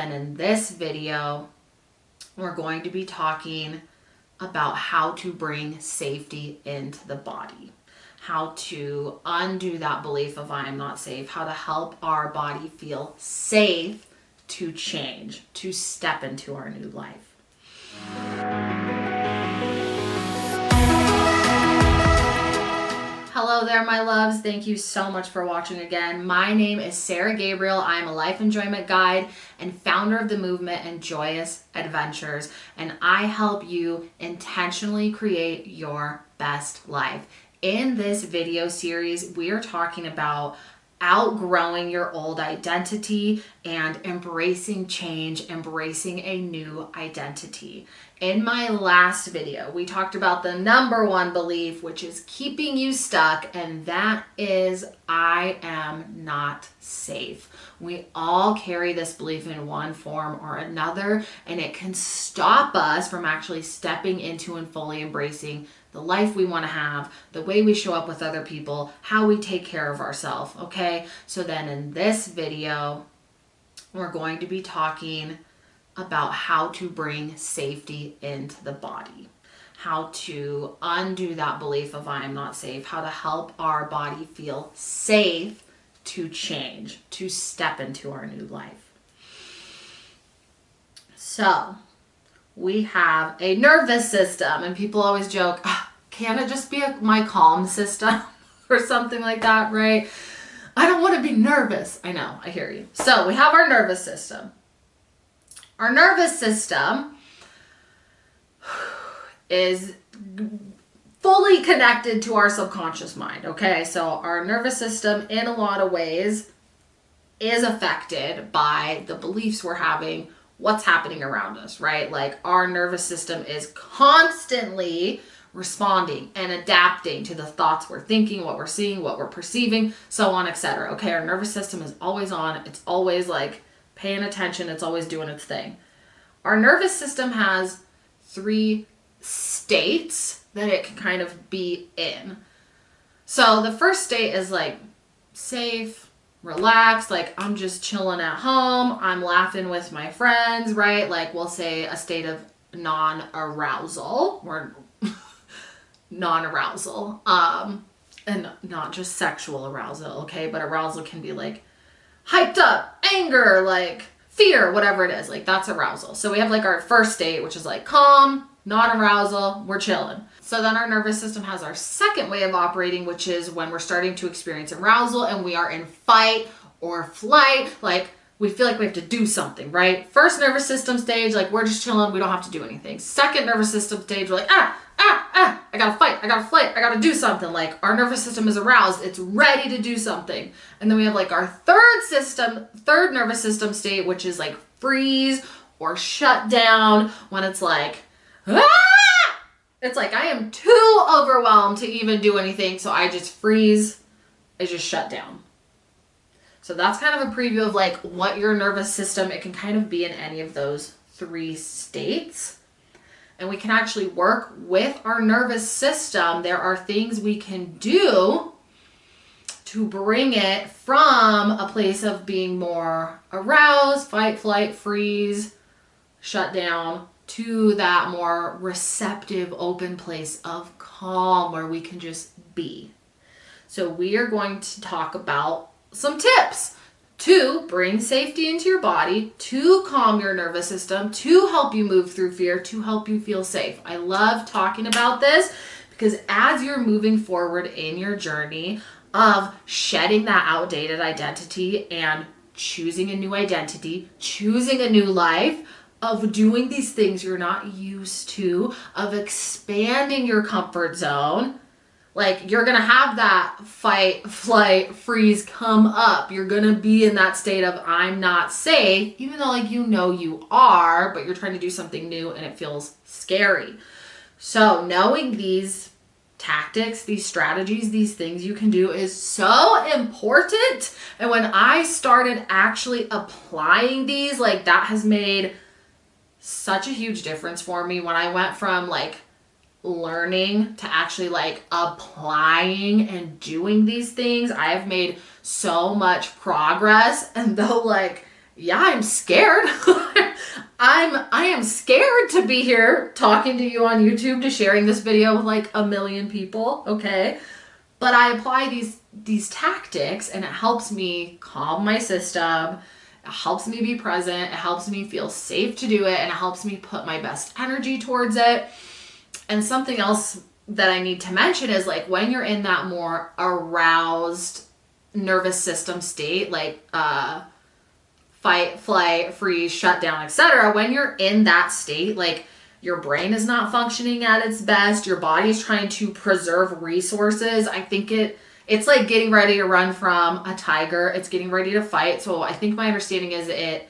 And in this video, we're going to be talking about how to bring safety into the body, how to undo that belief of I am not safe, how to help our body feel safe to change, to step into our new life. Hello there, my loves. Thank you so much for watching again. My name is Sarah Gabriel. I'm a life enjoyment guide and founder of the movement Enjoyous Adventures, and I help you intentionally create your best life. In this video series, we are talking about outgrowing your old identity and embracing change, embracing a new identity. In my last video, we talked about the number one belief, which is keeping you stuck, and that is I am not safe. We all carry this belief in one form or another, and it can stop us from actually stepping into and fully embracing the life we want to have, the way we show up with other people, how we take care of ourselves, okay? So then in this video, we're going to be talking about how to bring safety into the body, how to undo that belief of I am not safe, how to help our body feel safe to change, to step into our new life. So we have a nervous system, and people always joke, can't it just be my calm system or something like that, right? I don't want to be nervous. I know, I hear you. So we have our nervous system. Our nervous system is fully connected to our subconscious mind, okay? So our nervous system, in a lot of ways, is affected by the beliefs we're having, what's happening around us, right? Like our nervous system is constantly responding and adapting to the thoughts we're thinking, what we're seeing, what we're perceiving, so on, etc. Okay, our nervous system is always on. It's always like paying attention. It's always doing its thing. Our nervous system has 3 states that it can kind of be in. So the first state is like safe, relaxed, like I'm just chilling at home, I'm laughing with my friends, right? Like we'll say a state of non-arousal, or non-arousal, and not just sexual arousal, okay? But arousal can be like hyped up, anger, like fear, whatever it is, like that's arousal. So we have like our first state, which is like calm, non-arousal, we're chilling. So then our nervous system has our second way of operating, which is when we're starting to experience arousal and we are in fight or flight, like we feel like we have to do something, right? First nervous system stage, like we're just chilling, we don't have to do anything. Second nervous system stage, we're like, I gotta fight, I gotta flight, I gotta do something. Like our nervous system is aroused, it's ready to do something. And then we have like our third nervous system state, which is like freeze or shut down, when it's like, it's like I am too overwhelmed to even do anything, so I just freeze, I just shut down. So that's kind of a preview of like what your nervous system, it can kind of be in any of those 3 states. And we can actually work with our nervous system. There are things we can do to bring it from a place of being more aroused, fight, flight, freeze, shut down, to that more receptive, open place of calm where we can just be. So we are going to talk about some tips to bring safety into your body, to calm your nervous system, to help you move through fear, to help you feel safe. I love talking about this because as you're moving forward in your journey of shedding that outdated identity and choosing a new identity, choosing a new life, of doing these things you're not used to, of expanding your comfort zone, like you're gonna have that fight, flight, freeze come up. You're gonna be in that state of I'm not safe, even though like you know you are, but you're trying to do something new and it feels scary. So knowing these tactics, these strategies, these things you can do is so important. And when I started actually applying these, like that has made such a huge difference for me. When I went from like learning to actually like applying and doing these things, I have made so much progress. And though like yeah, I'm scared. I am scared to be here talking to you on YouTube, to sharing this video with like a million people, okay? But I apply these tactics and it helps me calm my system. It helps me be present. It helps me feel safe to do it, and it helps me put my best energy towards it. And something else that I need to mention is like when you're in that more aroused nervous system state, like fight, flight, freeze, shut down, etc. When you're in that state, like your brain is not functioning at its best, your body's trying to preserve resources. I think it's like getting ready to run from a tiger. It's getting ready to fight. So I think my understanding is it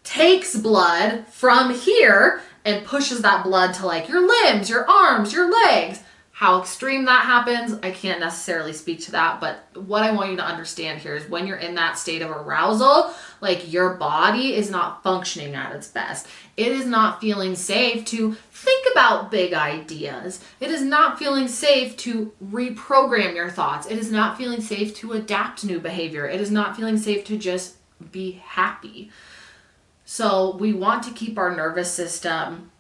takes blood from here and pushes that blood to like your limbs, your arms, your legs. How extreme that happens, I can't necessarily speak to that, but what I want you to understand here is when you're in that state of arousal, like your body is not functioning at its best. It is not feeling safe to think about big ideas. It is not feeling safe to reprogram your thoughts. It is not feeling safe to adapt new behavior. It is not feeling safe to just be happy. So we want to keep our nervous system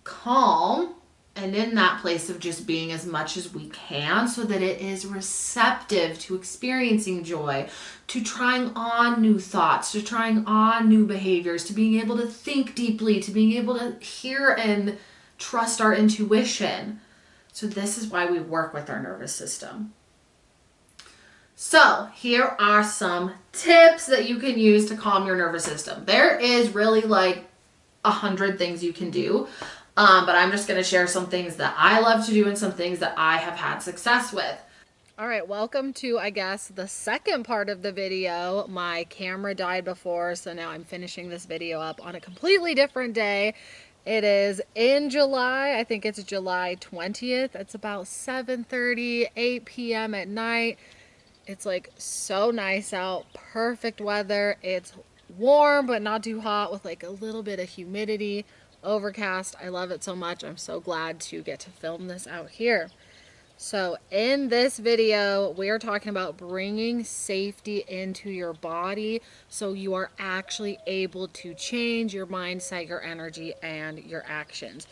calm and in that place of just being as much as we can so that it is receptive to experiencing joy, to trying on new thoughts, to trying on new behaviors, to being able to think deeply, to being able to hear and trust our intuition. So this is why we work with our nervous system. So here are some tips that you can use to calm your nervous system. There is really like 100 things you can do. But I'm just going to share some things that I love to do and some things that I have had success with. All right, welcome to, I guess, the second part of the video. My camera died before, so now I'm finishing this video up on a completely different day. It is in July. I think it's July 20th. It's about 7:30, 8 p.m. at night. It's like so nice out, perfect weather. It's warm, but not too hot with like a little bit of humidity. Overcast. I love it so much. I'm so glad to get to film this out here. So in this video, we are talking about bringing safety into your body so you are actually able to change your mindset, your energy, and your actions.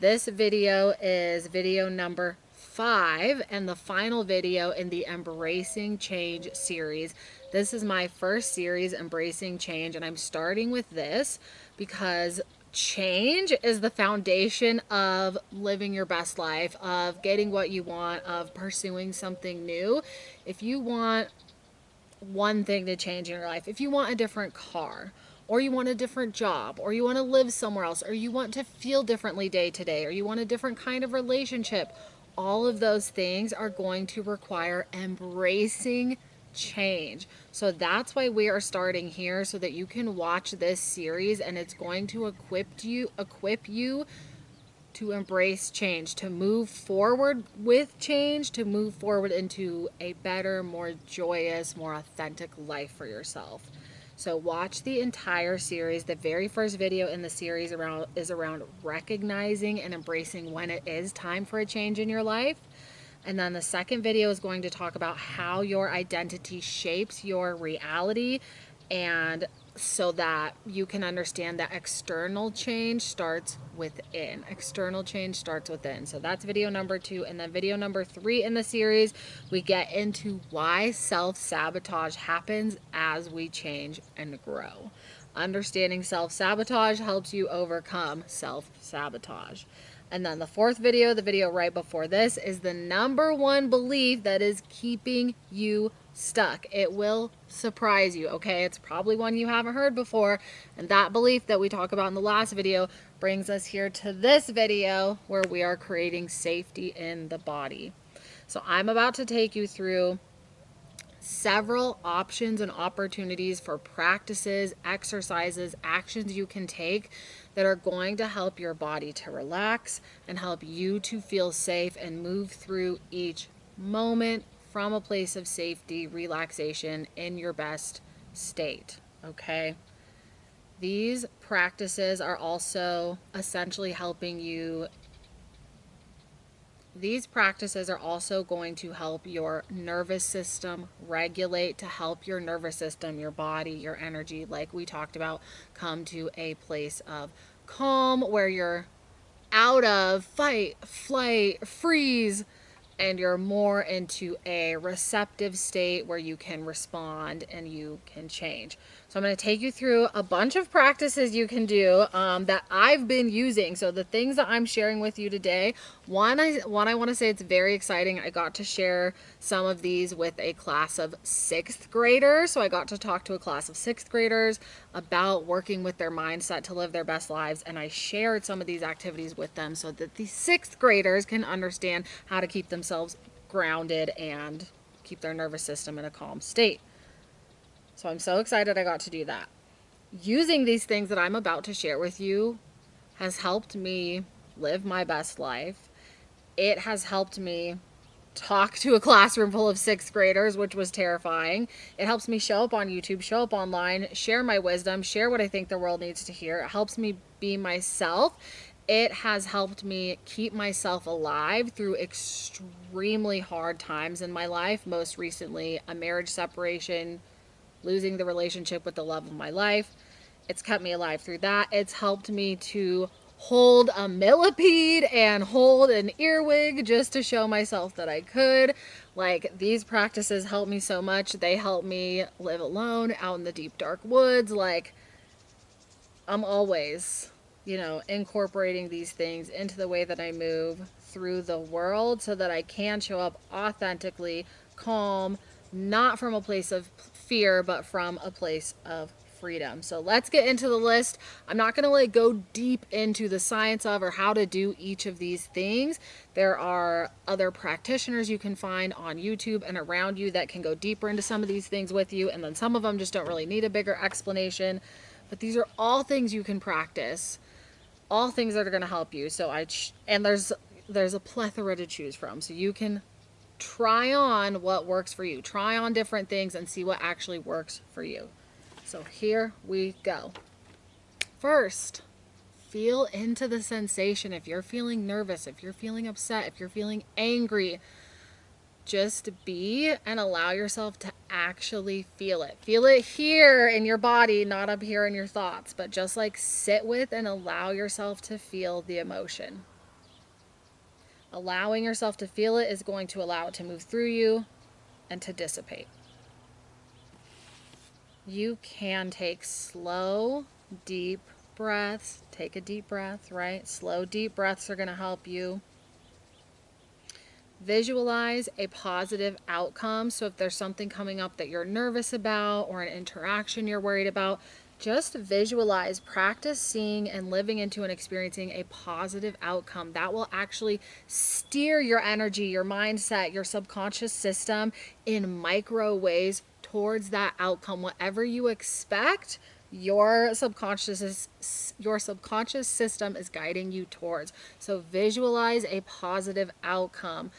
This video is video number 5 and the final video in the Embracing Change series. This is my first series, Embracing Change, and I'm starting with this because change is the foundation of living your best life, of getting what you want, of pursuing something new. If you want one thing to change in your life, if you want a different car, or you want a different job, or you want to live somewhere else, or you want to feel differently day to day, or you want a different kind of relationship, all of those things are going to require embracing change. So that's why we are starting here, so that you can watch this series and it's going to equip you to embrace change, to move forward with change, to move forward into a better, more joyous, more authentic life for yourself. So watch the entire series. The very first video in the series is around recognizing and embracing when it is time for a change in your life. And then the second video is going to talk about how your identity shapes your reality, and so that you can understand that external change starts within. External change starts within. So that's video number 2. And then video number 3 in the series, we get into why self-sabotage happens as we change and grow. Understanding self-sabotage helps you overcome self-sabotage. And then the fourth video, the video right before this, is the number one belief that is keeping you stuck. It will surprise you, okay? It's probably one you haven't heard before. And that belief that we talked about in the last video brings us here to this video where we are creating safety in the body. So I'm about to take you through several options and opportunities for practices, exercises, actions you can take that are going to help your body to relax and help you to feel safe and move through each moment from a place of safety, relaxation, in your best state, okay? These practices are also essentially helping you These practices are also going to help your nervous system regulate, to help your nervous system, your body, your energy, like we talked about, come to a place of calm where you're out of fight, flight, freeze, and you're more into a receptive state where you can respond and you can change. So I'm going to take you through a bunch of practices you can do that I've been using. So the things that I'm sharing with you today, one I want to say it's very exciting. I got to share some of these with a class of 6th graders. So I got to talk to a class of 6th graders about working with their mindset to live their best lives. And I shared some of these activities with them so that the 6th graders can understand how to keep themselves grounded and keep their nervous system in a calm state. So I'm so excited I got to do that. Using these things that I'm about to share with you has helped me live my best life. It has helped me talk to a classroom full of 6th graders, which was terrifying. It helps me show up on YouTube, show up online, share my wisdom, share what I think the world needs to hear. It helps me be myself. It has helped me keep myself alive through extremely hard times in my life. Most recently, a marriage separation, losing the relationship with the love of my life. It's kept me alive through that. It's helped me to hold a millipede and hold an earwig just to show myself that I could. Like, these practices help me so much. They help me live alone out in the deep dark woods. Like, I'm always, incorporating these things into the way that I move through the world so that I can show up authentically, calm, not from a place of fear, but from a place of freedom. So let's get into the list. I'm not going to go deep into the science of or how to do each of these things. There are other practitioners you can find on YouTube and around you that can go deeper into some of these things with you, and then some of them just don't really need a bigger explanation. But these are all things you can practice, all things that are going to help you. So there's a plethora to choose from. So you can try on what works for you. Try on different things and see what actually works for you. So here we go. First, feel into the sensation. If you're feeling nervous, if you're feeling upset, if you're feeling angry, just be and allow yourself to actually feel it. Feel it here in your body, not up here in your thoughts, but just sit with and allow yourself to feel the emotion. Allowing yourself to feel it is going to allow it to move through you and to dissipate. You can take slow, deep breaths. Take a deep breath, right? Slow, deep breaths are going to help you. Visualize a positive outcome. So if there's something coming up that you're nervous about or an interaction you're worried about, just visualize, practice seeing and living into and experiencing a positive outcome. That will actually steer your energy, your mindset, your subconscious system in micro ways towards that outcome. Whatever you expect, your subconscious system is guiding you towards. So visualize a positive outcome.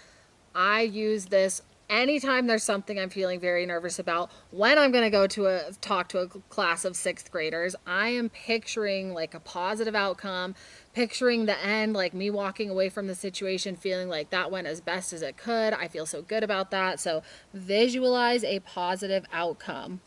I use this anytime there's something I'm feeling very nervous about. When I'm going to go to talk to a class of 6th graders, I am picturing a positive outcome, picturing the end, me walking away from the situation feeling like that went as best as it could. I feel so good about that. So visualize a positive outcome.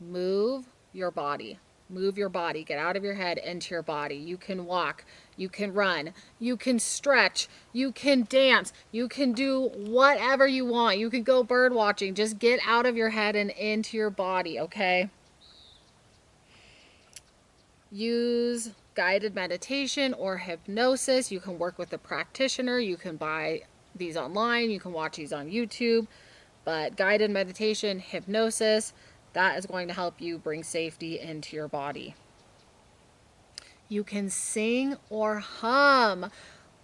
Move your body. Move your body. Get out of your head into your body. You can walk. You can run. You can stretch. You can dance. You can do whatever you want. You can go bird watching. Just get out of your head and into your body, okay? Use guided meditation or hypnosis. You can work with a practitioner. You can buy these online. You can watch these on YouTube. But guided meditation, hypnosis, that is going to help you bring safety into your body. You can sing or hum.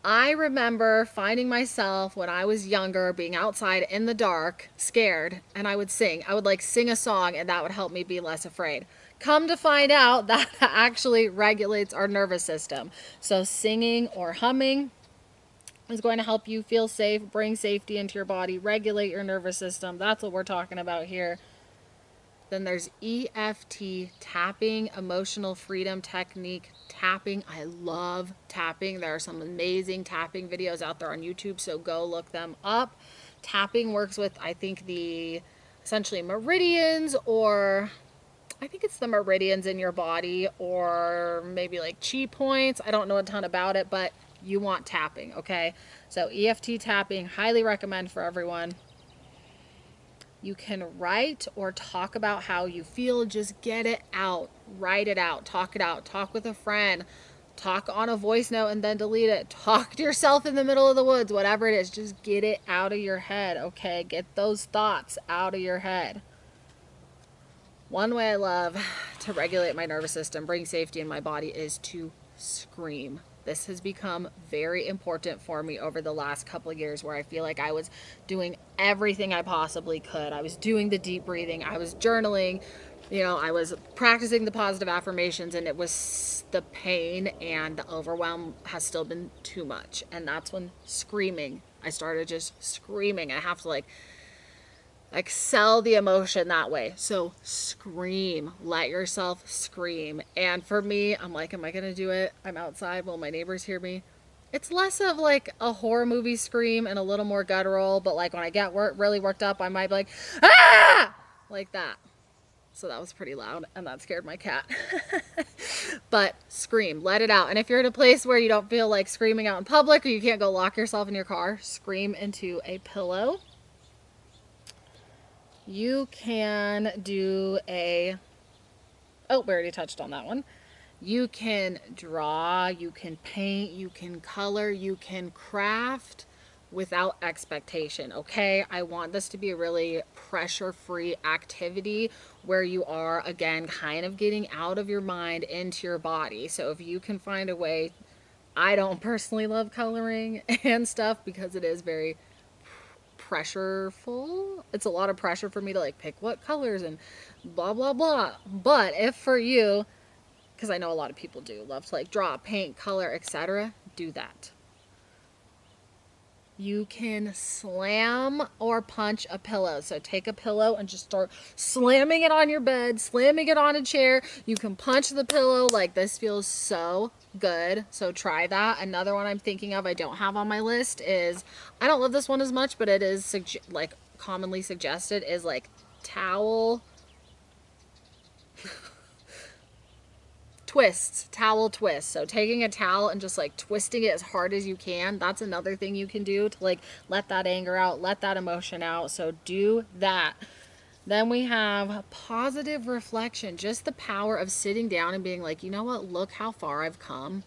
I remember finding myself when I was younger being outside in the dark, scared, and I would sing. I would sing a song, and that would help me be less afraid. Come to find out, that actually regulates our nervous system. So singing or humming is going to help you feel safe, bring safety into your body, regulate your nervous system. That's what we're talking about here. Then there's EFT, tapping, emotional freedom technique, tapping. I love tapping. There are some amazing tapping videos out there on YouTube, so go look them up. Tapping works with, I think, the essentially meridians, or I think it's the meridians in your body, or maybe like chi points. I don't know a ton about it, but you want tapping, okay? So EFT tapping, highly recommend for everyone. You can write or talk about how you feel. Just get it out. Write it out. Talk it out. Talk with a friend. Talk on a voice note and then delete it. Talk to yourself in the middle of the woods. Whatever it is, just get it out of your head, okay? Get those thoughts out of your head. One way I love to regulate my nervous system, bring safety in my body, is to scream. This has become very important for me over the last couple of years, where I feel like I was doing everything I possibly could. I was doing the deep breathing, I was journaling, you know, I was practicing the positive affirmations, and it was the pain and the overwhelm has still been too much. And that's when screaming, I started just screaming. I have to like excel the emotion that way. So scream, let yourself scream. And for me, I'm like, am I gonna do it? I'm outside, will my neighbors hear me? It's less of like a horror movie scream and a little more guttural, but like when I get really worked up, I might be like, ah, like that. So that was pretty loud, and that scared my cat. But scream, let it out. And if you're in a place where you don't feel like screaming out in public, or you can't go lock yourself in your car, scream into a pillow. You can do a, oh, we already touched on that one. You can draw, you can paint, you can color, you can craft without expectation, okay? I want this to be a really pressure-free activity where you are, again, kind of getting out of your mind into your body. So if you can find a way, I don't personally love coloring and stuff because it is very pressureful. It's a lot of pressure for me to like pick what colors and blah blah blah. But if for you, because I know a lot of people do love to like draw, paint, color, etc., do that. You can slam or punch a pillow. So take a pillow and just start slamming it on your bed, slamming it on a chair. You can punch the pillow. Like, this feels so good. So try that. Another one I'm thinking of, I don't have on my list, is, I don't love this one as much, but it is like commonly suggested, is like towel twists, towel twists. So taking a towel and just like twisting it as hard as you can. That's another thing you can do to like let that anger out, let that emotion out. So do that. Then we have positive reflection, just the power of sitting down and being like, you know what, look how far I've come.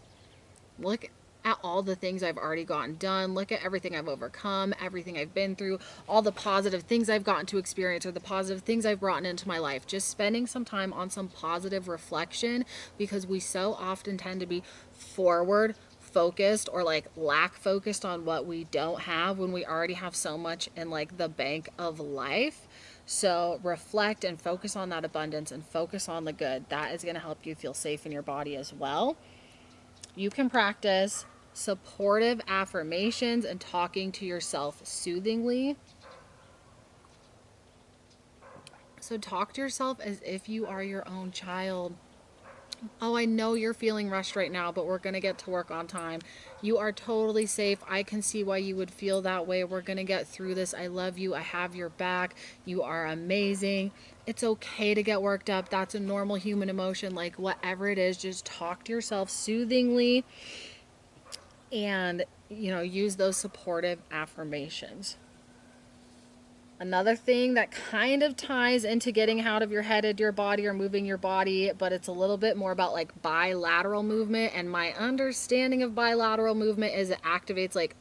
Look at all the things I've already gotten done. Look at everything I've overcome, everything I've been through, all the positive things I've gotten to experience, or the positive things I've brought into my life. Just spending some time on some positive reflection, because we so often tend to be forward focused or like lack focused on what we don't have when we already have so much in like the bank of life. So reflect and focus on that abundance and focus on the good. That is going to help you feel safe in your body as well. You can practice supportive affirmations and talking to yourself soothingly. So talk to yourself as if you are your own child. Oh, I know you're feeling rushed right now, but we're going to get to work on time. You are totally safe. I can see why you would feel that way. We're going to get through this. I love you. I have your back. You are amazing. It's okay to get worked up. That's a normal human emotion. Like, whatever it is, just talk to yourself soothingly and, you know, use those supportive affirmations. Another thing that kind of ties into getting out of your head into your body or moving your body, but it's a little bit more about like bilateral movement. And my understanding of bilateral movement is it activates like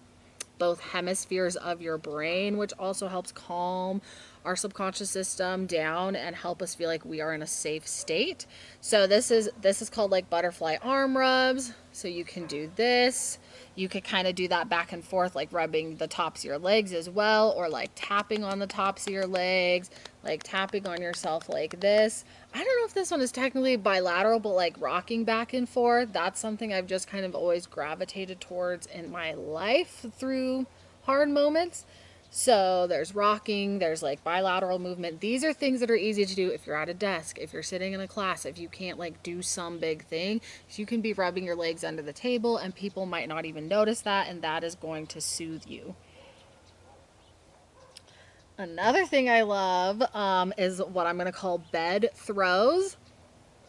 both hemispheres of your brain, which also helps calm our subconscious system down and help us feel like we are in a safe state. So this is called like butterfly arm rubs. So you can do this. You could kind of do that back and forth, like rubbing the tops of your legs as well, or like tapping on the tops of your legs, like tapping on yourself like this. I don't know if this one is technically bilateral, but like rocking back and forth, that's something I've just kind of always gravitated towards in my life through hard moments. So there's rocking, there's like bilateral movement. These are things that are easy to do if you're at a desk, if you're sitting in a class, if you can't like do some big thing. So you can be rubbing your legs under the table and people might not even notice that, and that is going to soothe you. Another thing I love is what I'm going to call bed throws.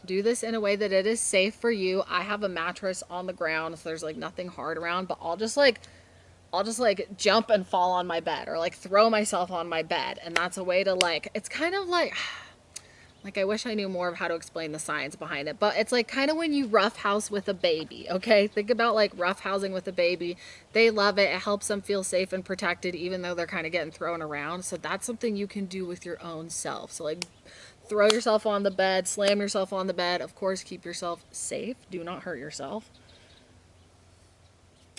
Do this in a way that it is safe for you. I have a mattress on the ground, so there's like nothing hard around, but I'll just like jump and fall on my bed, or like throw myself on my bed. And that's a way to like, it's kind of like I wish I knew more of how to explain the science behind it, but it's like kind of when you roughhouse with a baby, okay? Think about like roughhousing with a baby. They love it. It helps them feel safe and protected even though they're kind of getting thrown around. So that's something you can do with your own self. So like throw yourself on the bed, slam yourself on the bed. Of course, keep yourself safe. Do not hurt yourself.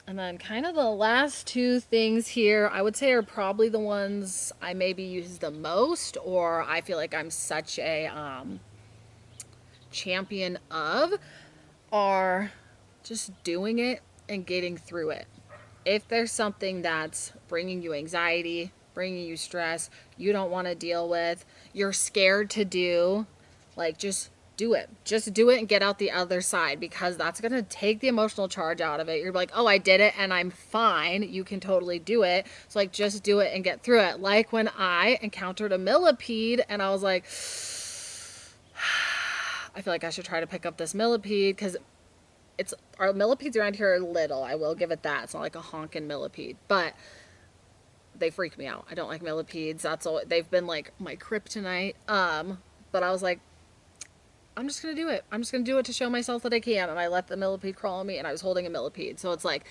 And then kind of the last two things here, I would say are probably the ones I maybe use the most, or I feel like I'm such a champion of, are just doing it and getting through it. If there's something that's bringing you anxiety, bringing you stress, you don't want to deal with, you're scared to do, like just do it. Just do it and get out the other side, because that's going to take the emotional charge out of it. You're like, oh, I did it and I'm fine. You can totally do it. So like, just do it and get through it. Like when I encountered a millipede and I was like, I feel like I should try to pick up this millipede, because our millipedes around here are little. I will give it that. It's not like a honking millipede, but they freak me out. I don't like millipedes. That's all. They've been like my kryptonite. But I was like, I'm just going to do it. I'm just going to do it to show myself that I can. And I let the millipede crawl on me, and I was holding a millipede. So it's like,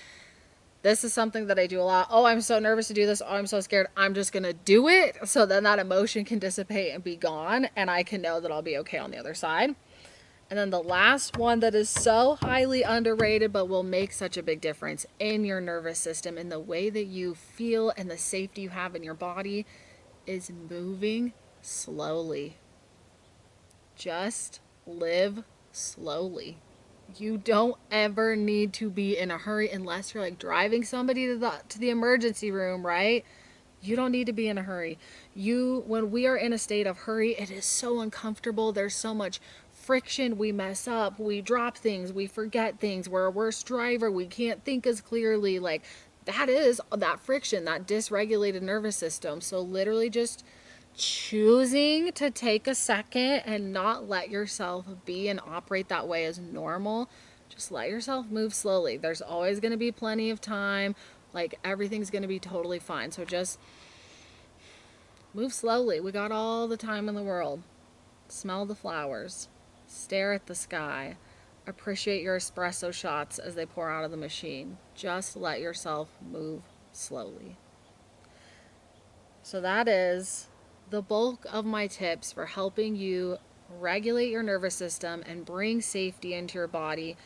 this is something that I do a lot. Oh, I'm so nervous to do this. Oh, I'm so scared. I'm just going to do it. So then that emotion can dissipate and be gone. And I can know that I'll be okay on the other side. And then the last one that is so highly underrated, but will make such a big difference in your nervous system, in the way that you feel and the safety you have in your body, is moving slowly. Just live slowly. You don't ever need to be in a hurry, unless you're like driving somebody to the emergency room, right? You don't need to be in a hurry. When we are in a state of hurry, it is so uncomfortable. There's so much friction. We mess up, we drop things, we forget things, we're a worse driver, we can't think as clearly. Like, that is that friction, that dysregulated nervous system. So literally just choosing to take a second and not let yourself be and operate that way as normal. Just let yourself move slowly. There's always going to be plenty of time. Like, everything's going to be totally fine. So just move slowly. We got all the time in the world. Smell the flowers. Stare at the sky. Appreciate your espresso shots as they pour out of the machine. Just let yourself move slowly. So that is the bulk of my tips for helping you regulate your nervous system and bring safety into your body.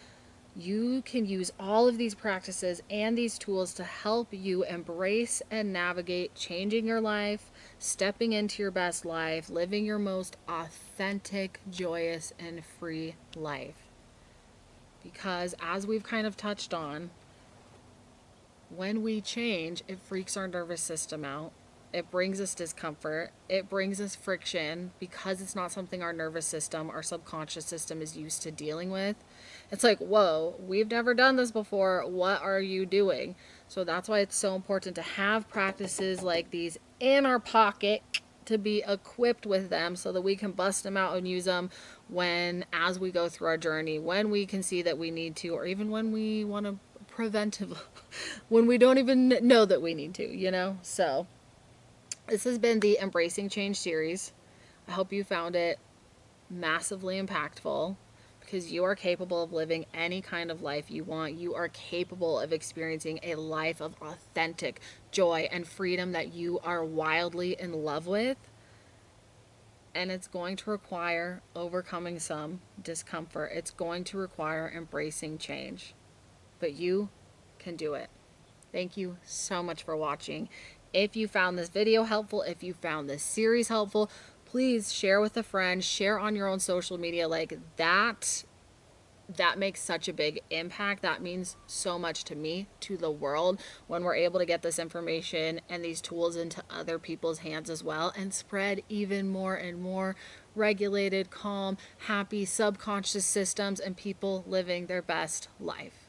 You can use all of these practices and these tools to help you embrace and navigate changing your life, stepping into your best life, living your most authentic, joyous, and free life. Because as we've kind of touched on, when we change, it freaks our nervous system out. It brings us discomfort. It brings us friction, because it's not something our nervous system, our subconscious system, is used to dealing with. It's like, whoa, we've never done this before. What are you doing? So that's why it's so important to have practices like these in our pocket, to be equipped with them, so that we can bust them out and use them as we go through our journey, when we can see that we need to, or even when we want to preventive, when we don't even know that we need to. So this has been the Embracing Change series. I hope you found it massively impactful, because you are capable of living any kind of life you want. You are capable of experiencing a life of authentic joy and freedom that you are wildly in love with. And it's going to require overcoming some discomfort. It's going to require embracing change. But you can do it. Thank you so much for watching. If you found this video helpful, if you found this series helpful, please share with a friend, share on your own social media. Like, that that makes such a big impact. That means so much to me, to the world, when we're able to get this information and these tools into other people's hands as well and spread even more and more regulated, calm, happy subconscious systems and people living their best life.